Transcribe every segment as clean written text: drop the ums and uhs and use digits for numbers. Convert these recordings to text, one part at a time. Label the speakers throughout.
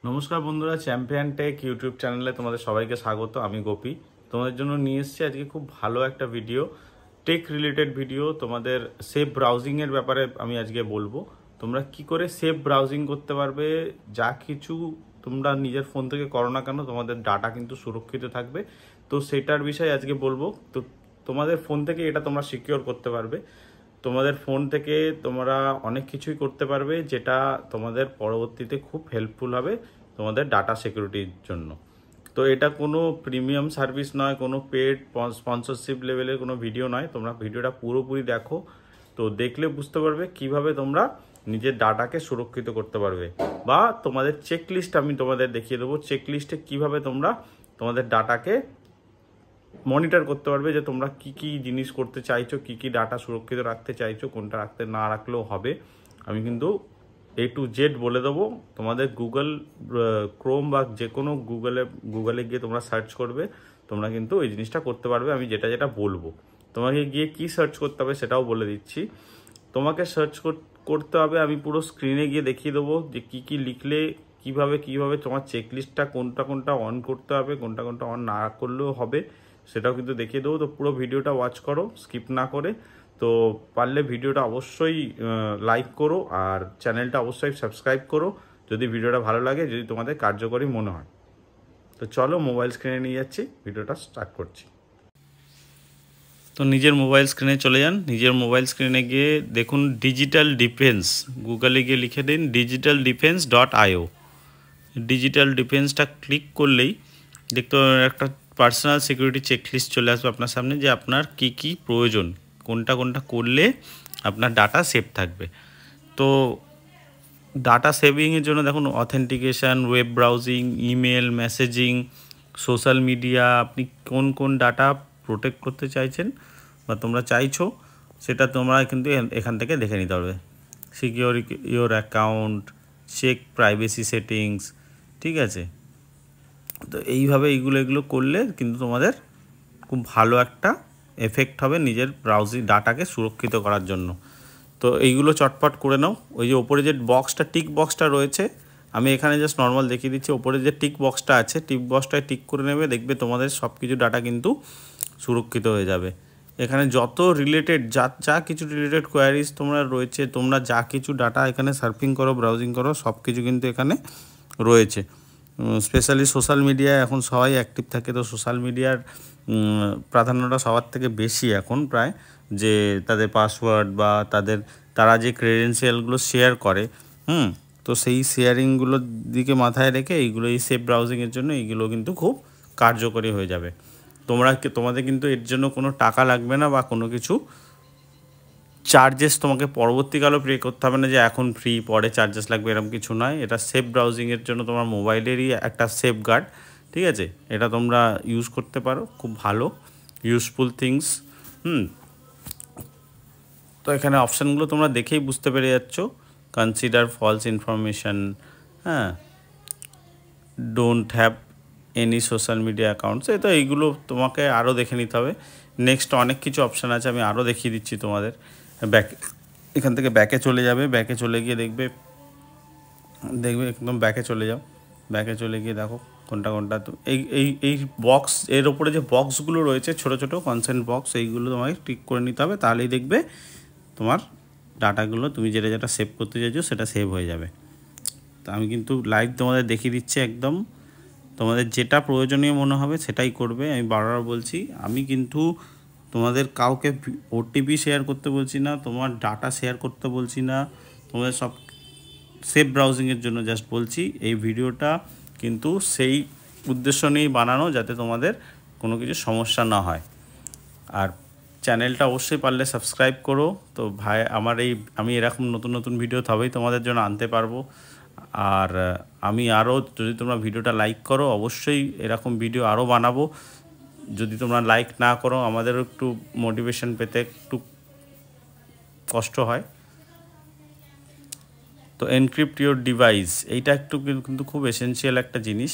Speaker 1: নমস্কার বন্ধুরা, champion take YouTube চ্যানেলে তোমাদের সবাইকে স্বাগত। আমি গোপী তোমাদের জন্য নিয়ে এসেছি আজকে খুব ভালো একটা ভিডিও, টেক রিলেটেড ভিডিও। তোমাদের সেফ ব্রাউজিংয়ের ব্যাপারে আমি আজকে বলবো। তোমরা কি করে সেফ ব্রাউজিং করতে পারবে, যা কিছু তোমরা নিজের ফোন থেকে করো না কেন তোমাদের ডাটা কিন্তু সুরক্ষিত থাকবে। তো সেটার বিষয়ে আজকে বলবো। তো তোমাদের ফোন থেকে এটা তোমরা সিকিওর করতে পারবে। তোমাদের ফোন থেকে তোমরা অনেক কিছুই করতে পারবে, যেটা তোমাদের পরবর্তীতে খুব হেল্পফুল হবে তোমাদের ডাটা সিকিউরিটির জন্য। তো এটা কোনো প্রিমিয়াম সার্ভিস নয়, কোনো পেড স্পন্সরশিপ লেভেলের কোনো ভিডিও নয়। তোমরা ভিডিওটা পুরোপুরি দেখো, তো দেখলে বুঝতে পারবে কিভাবে তোমরা নিজের ডাটাকে সুরক্ষিত করতে পারবে। বা তোমাদের চেকলিস্ট আমি তোমাদের দেখিয়ে দেবো, চেকলিস্টে কিভাবে তোমরা তোমাদের ডাটাকে মনিটর করতে পারবে, যে তোমরা কি কি জিনিস করতে চাইছো, কি কি ডাটা সুরক্ষিত রাখতে চাইছো, কোনটা রাখতে না রাখলেও হবে। আমি কিন্তু A to Z বলে দেবো। তোমাদের গুগল ক্রোম বা যে কোনো গুগলে গিয়ে তোমরা সার্চ করবে, তোমরা কিন্তু এই জিনিসটা করতে পারবে আমি যেটা যেটা বলবো। তোমাকে গিয়ে কি সার্চ করতে হবে সেটাও বলে দিচ্ছি। তোমাকে সার্চ করতে হবে, আমি পুরো স্ক্রিনে গিয়ে দেখিয়ে দেবো যে কি কি লিখলে কিভাবে তোমার চেকলিস্টটা কোনটা অন করতে হবে, কোনটা অন না করলেও হবে, সেটাও কিন্তু দেখিয়ে দেবো। তো পুরো ভিডিওটা ওয়াচ করো স্কিপ না করে। তো পারলে ভিডিওটা অবশ্যই লাইক করো, আর চ্যানেলটা অবশ্যই সাবস্ক্রাইব করো যদি ভিডিওটা ভালো লাগে, যদি তোমাদের কার্যকরী মনে হয়। তো চলো মোবাইল স্ক্রিনে নিয়ে যাচ্ছি, ভিডিওটা স্টার্ট করছি। তো নিজের মোবাইল স্ক্রিনে চলে যান। নিজের মোবাইল স্ক্রিনে গিয়ে দেখুন ডিজিটাল ডিফেন্স, গুগলে গিয়ে লিখে দিন digitalDefense.io। ডিজিটাল ডিফেন্সটা ক্লিক করলেই দেখতে পাবেন একটা পার্সোনাল সিকিউরিটি চেকলিস্ট চলে আসবে আপনার সামনে, যে আপনার কি কি প্রয়োজন, কোনটা করলে আপনার ডাটা সেভ থাকবে। তো ডাটা সেভিংয়ের জন্য দেখুন authentication, web browsing, email, messaging, social media, আপনি কোন ডাটা প্রোটেক্ট করতে চাইছেন বা তোমরা চাইছো, সেটা তোমরা কিন্তু এখান থেকে দেখে নিতে পারবে। Secure your account, check privacy settings, ঠিক আছে। তো এইভাবে এগুলো করলে কিন্তু তোমাদের খুব ভালো একটা এফেক্ট হবে নিজের ব্রাউজিং ডাটাকে সুরক্ষিত করার জন্য। তো এইগুলো চটপট করে নাও। ওই যে ওপরে যে টিক বক্সটা রয়েছে, আমি এখানে জাস্ট নর্মাল দেখিয়ে দিচ্ছি। ওপরে যে টিক বক্সটা আছে, টিক বক্সটায় টিক করে নেবে, দেখবে তোমাদের সব কিছু ডাটা কিন্তু সুরক্ষিত হয়ে যাবে। এখানে যত রিলেটেড যা কিছু রিলেটেড কোয়ারিজ তোমরা রয়েছে, তোমরা যা কিছু ডাটা এখানে সার্ফিং করো, ব্রাউজিং করো, সব কিছু কিন্তু এখানে রয়েছে। স্পেশালি সোশ্যাল মিডিয়ায় এখন সবাই অ্যাক্টিভ থাকে, তো সোশ্যাল মিডিয়ার প্রাধান্যটা সবার থেকে বেশি এখন প্রায়, যে তাদের পাসওয়ার্ড বা তারা যে ক্রেডেন্সিয়ালগুলো শেয়ার করে, তো সেই শেয়ারিংগুলোর দিকে মাথায় রেখে এই সেফ ব্রাউজিংয়ের জন্য এইগুলো কিন্তু খুব কার্যকরী হয়ে যাবে। তোমাদের কিন্তু এর জন্য কোনো টাকা লাগবে না, বা কোনো কিছু চার্জেস তোমাকে পরবর্তীকালেও পে করতে হবে না, যে এখন ফ্রি পরে চার্জেস লাগবে, এরকম কিছু নয়। এটা সেফ ব্রাউজিংয়ের জন্য তোমার মোবাইলেরই একটা সেফ গার্ড, ঠিক আছে। এটা তোমরা ইউজ করতে পারো, খুব ভালো ইউজফুল থিংস। তো এখানে অপশানগুলো তোমরা দেখেই বুঝতে পেরে যাচ্ছ। Consider false information, don't have any social media accounts, তো এইগুলো তোমাকে আরও দেখে নিতে হবে। নেক্সট অনেক কিছু অপশান আছে, আমি আরও দেখিয়ে দিচ্ছি তোমাদের। এখান থেকে ব্যাকে চলে যাবে, ব্যাকে চলে গিয়ে দেখবে একদম ব্যাকে চলে যাও। ব্যাকে চলে গিয়ে দেখো কোনটা। তো এই বক্স, এর ওপরে যে বক্সগুলো রয়েছে ছোটো কনসেন্ট বক্স, এইগুলো তোমাকে টিক করে নিতে হবে, তাহলেই দেখবে তোমার ডাটাগুলো তুমি যেটা সেভ করতে চাইছো সেটা সেভ হয়ে যাবে। তো আমি কিন্তু লাইভ তোমাদের দেখিয়ে দিচ্ছি একদম। তোমাদের যেটা প্রয়োজনীয় মনে হবে সেটাই করবে। আমি বারবার বলছি, আমি কিন্তু তোমাদের কাউকে ওটিপি শেয়ার করতে বলছি না, তোমার ডাটা শেয়ার করতে বলছি না, তোমাদের সব সেফ ব্রাউজিংয়ের জন্য জাস্ট বলছি। এই ভিডিওটা কিন্তু সেই উদ্দেশ্য নিয়েই বানানো, যাতে তোমাদের কোনো কিছু সমস্যা না হয়। আর চ্যানেলটা অবশ্যই পারলে সাবস্ক্রাইব করো। তো ভাই আমি এরকম নতুন ভিডিও তবেই তোমাদের জন্য আনতে পারবো। আর আমি আরও, যদি তোমরা ভিডিওটা লাইক করো, অবশ্যই এরকম ভিডিও আরও বানাবো। যদি তোমরা লাইক না করো, আমাদেরও একটু মোটিভেশন পেতে একটু কষ্ট হয়। তো এনক্রিপ্ট ইওর ডিভাইস, এইটা কিন্তু খুব এসেনশিয়াল একটা জিনিস,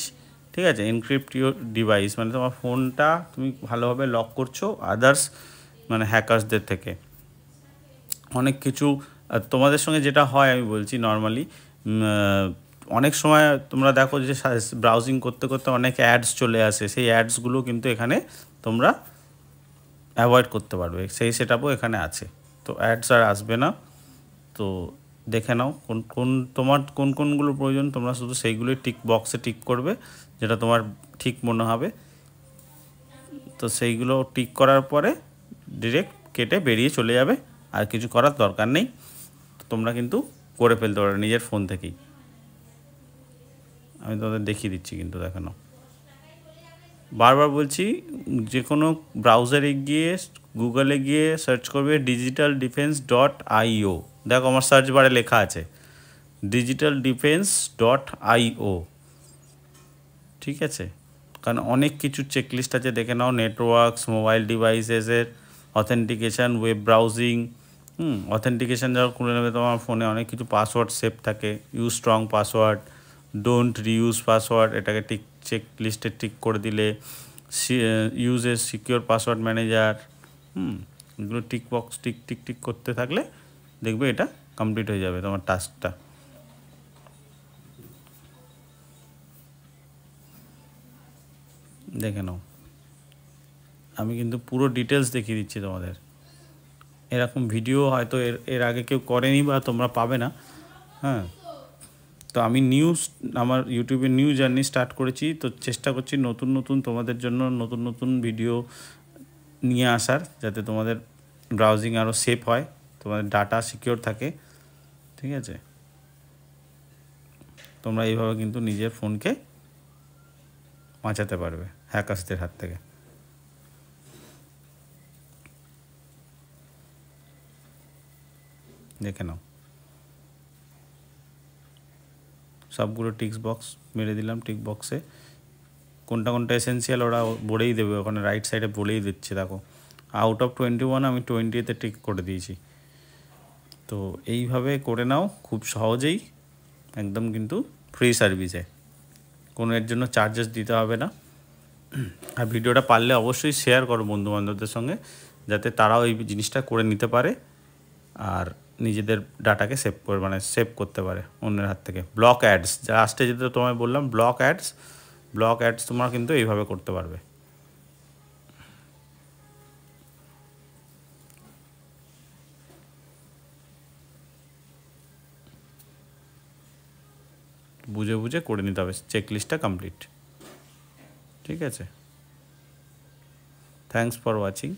Speaker 1: ঠিক আছে। এনক্রিপ্ট ইওর ডিভাইস মানে তোমার ফোনটা তুমি ভালোভাবে লক করছো আদার্স মানে হ্যাকার্সদের থেকে। অনেক কিছু তোমাদের সঙ্গে যেটা হয় আমি বলছি, নর্মালি অনেক সময় তোমরা দেখো যে ব্রাউজিং করতে করতে অনেক অ্যাডস চলে আসে, সেই অ্যাডসগুলো কিন্তু এখানে তোমরা অ্যাভয়েড করতে পারবে, সেই সেটআপও এখানে আছে। তো অ্যাডস আর আসবে না। তো দেখে নাও কোন কোন তোমার কোন কোনগুলো প্রয়োজন, তোমরা শুধু সেইগুলোই টিক বক্সে টিক করবে যেটা তোমার ঠিক মনে হবে। তো সেইগুলো টিক করার পরে ডিরেক্ট কেটে বেরিয়ে চলে যাবে, আর কিছু করার দরকার নেই। তোমরা কিন্তু করে ফেলতে পারো নিজের ফোন থেকেই। আমি তোমাদের দেখিয়ে দিচ্ছি কিন্তু, দেখে নাও। বারবার বলছি, যে কোনো ব্রাউজারে গিয়ে গুগলে গিয়ে সার্চ করবে digitaldefense.io। দেখো আমার সার্চ বারে লেখা আছে digitaldefense.io, ঠিক আছে? কারণ অনেক কিছু চেকলিস্ট আছে, দেখে নাও। নেটওয়ার্কস, মোবাইল ডিভাইসেসের অথেন্টিকেশান, ওয়েব ব্রাউজিং, অথেন্টিকেশান যারা খুলে নেবে তোমার ফোনে অনেক কিছু পাসওয়ার্ড সেভ থাকে। Use strong password, don't reuse password, এটাকে টিক চেক লিস্টে টিক করে দিলে। Use a secure password manager, এগুলো tick box tick tick tick করতে থাকলে দেখবে এটা কমপ্লিট হয়ে যাবে তোমার টাস্কটা। দেখে নাও, আমি কিন্তু পুরো ডিটেলস দেখিয়ে দিচ্ছি তোমাদের। এরকম ভিডিও হয়তো এর আগে কেউ করেনি বা তোমরা পাবে না। হ্যাঁ, তো আমি আমার ইউটিউবে নিউ জার্নি স্টার্ট করেছি, তো চেষ্টা করছি নতুন নতুন তোমাদের জন্য নতুন নতুন ভিডিও নিয়ে আসার, যাতে তোমাদের ব্রাউজিং আরও সেফ হয়, তোমাদের ডাটা সিকিওর থাকে, ঠিক আছে? তোমরা এইভাবে কিন্তু নিজের ফোনকে বাঁচাতে পারবে হ্যাকার্সদের হাত থেকে। দেখে নাও, সবগুলো টিক বক্স মেরে দিলাম। টিক বক্সে কোনটা কোনটা এসেন্সিয়াল ওরা বলেই দেবে, ওখানে রাইট সাইডে বলেই দিচ্ছে। দেখো, আউট অফ 21 আমি 20-তে টিক করে দিয়েছি। তো এইভাবে করে নাও খুব সহজেই, একদম কিন্তু ফ্রি সার্ভিসে, কোনো এর জন্য চার্জেস দিতে হবে না। আর ভিডিওটা পারলে অবশ্যই শেয়ার করো বন্ধুবান্ধবদের সঙ্গে, যাতে তারাও এই জিনিসটা করে নিতে পারে আর নিজেদের ডাটাকে সেভ করতে পারে অন্যের হাত থেকে। ব্লক অ্যাডস, যা লাস্টে যেটা তোমায় বললাম, ব্লক অ্যাডস তোমরা কিন্তু এইভাবে করতে পারবে। বুঝে বুঝে করে নিতে হবে, চেকলিস্টটা কমপ্লিট, ঠিক আছে? Thanks for watching.